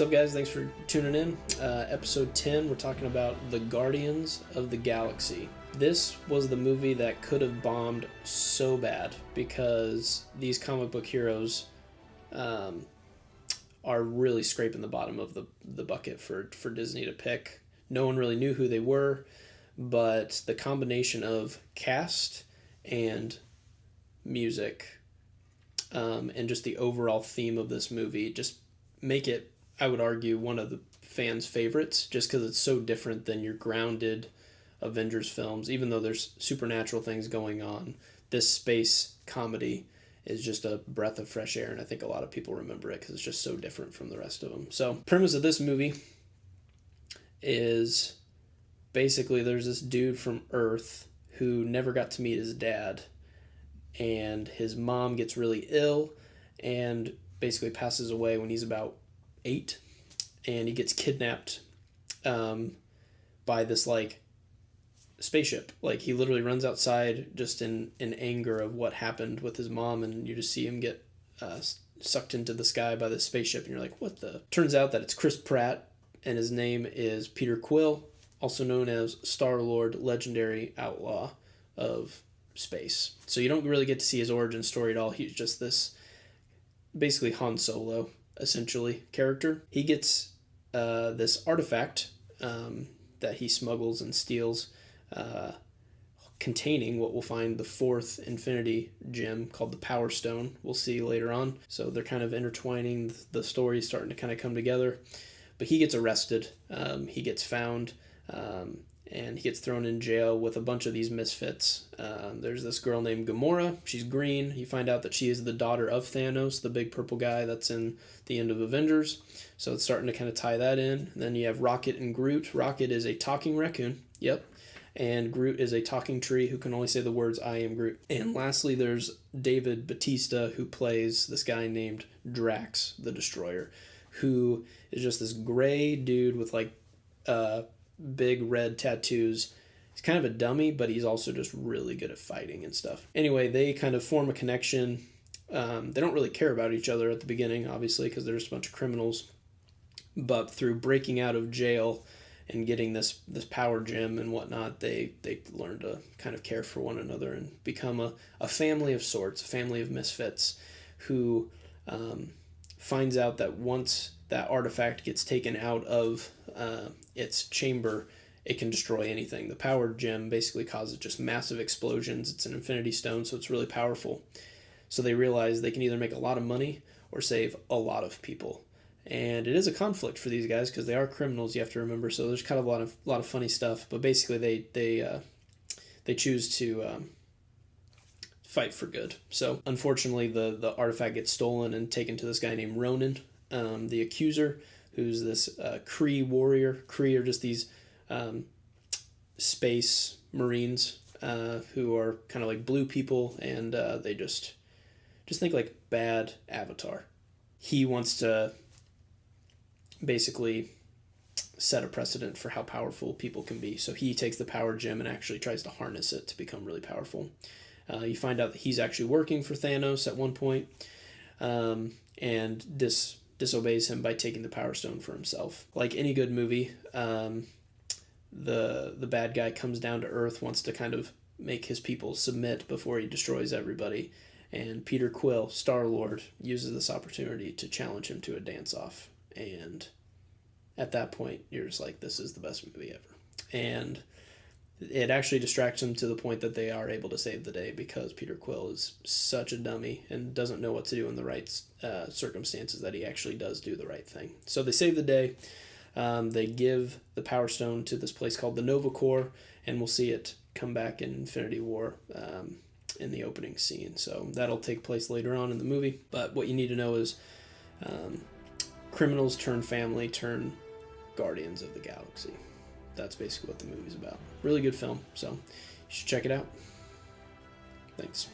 What's up, guys? Thanks for tuning in. Episode 10, we're talking about The Guardians of the Galaxy. This was the movie that could have bombed so bad because these comic book heroes are really scraping the bottom of the bucket for Disney to pick. No one really knew who they were, but the combination of cast and music and just the overall theme of this movie just make it, I would argue, one of the fans' favorites, just because it's so different than your grounded Avengers films. Even though there's supernatural things going on, this space comedy is just a breath of fresh air, and I think a lot of people remember it because it's just so different from the rest of them. So, premise of this movie is basically there's this dude from Earth who never got to meet his dad, and his mom gets really ill and basically passes away when he's about 8, and he gets kidnapped by this spaceship. He literally runs outside just in anger of what happened with his mom, and you just see him get sucked into the sky by this spaceship, and you're like, what the? Turns out that it's Chris Pratt, and his name is Peter Quill, also known as Star-Lord, legendary outlaw of space. So you don't really get to see his origin story at all. He's just this basically Han Solo, essentially, character. He gets this artifact that he smuggles and steals, containing what we'll find the 4th Infinity Gem called the Power Stone. We'll see later on. So they're kind of intertwining. The story's starting to kind of come together. But he gets arrested. He gets found. And he gets thrown in jail with a bunch of these misfits. There's this girl named Gamora. She's green. You find out that she is the daughter of Thanos, the big purple guy that's in the end of Avengers. So it's starting to kind of tie that in. And then you have Rocket and Groot. Rocket is a talking raccoon. Yep. And Groot is a talking tree who can only say the words, "I am Groot." And lastly, there's David Bautista, who plays this guy named Drax, the Destroyer, who is just this gray dude with big red tattoos. He's kind of a dummy, but he's also just really good at fighting and stuff. Anyway, they kind of form a connection. They don't really care about each other at the beginning, obviously, because they're just a bunch of criminals. But through breaking out of jail and getting this power gem and whatnot, they learn to kind of care for one another and become a family of sorts, a family of misfits who finds out that once that artifact gets taken out of its chamber, it can destroy anything. The power gem basically causes just massive explosions. It's an infinity stone, so it's really powerful. So they realize they can either make a lot of money or save a lot of people. And it is a conflict for these guys because they are criminals, you have to remember. So there's kind of a lot of funny stuff. But basically they choose to fight for good. So unfortunately the artifact gets stolen and taken to this guy named Ronan, the Accuser, who's this Kree warrior. Kree are just these space marines who are kind of like blue people, and they just think like bad Avatar. He wants to basically set a precedent for how powerful people can be. So he takes the power gem and actually tries to harness it to become really powerful. You find out that he's actually working for Thanos at one point, and disobeys him by taking the Power Stone for himself. Like any good movie, the bad guy comes down to Earth, wants to kind of make his people submit before he destroys everybody, and Peter Quill, Star-Lord, uses this opportunity to challenge him to a dance-off, and at that point, you're just like, this is the best movie ever. And it actually distracts him to the point that they are able to save the day because Peter Quill is such a dummy and doesn't know what to do in the right circumstances that he actually does do the right thing. So they save the day. They give the Power Stone to this place called the Nova Corps, and we'll see it come back in Infinity War in the opening scene. So that'll take place later on in the movie. But what you need to know is criminals turn family, turn Guardians of the Galaxy. That's basically what the movie's about. Really good film, so you should check it out. Thanks.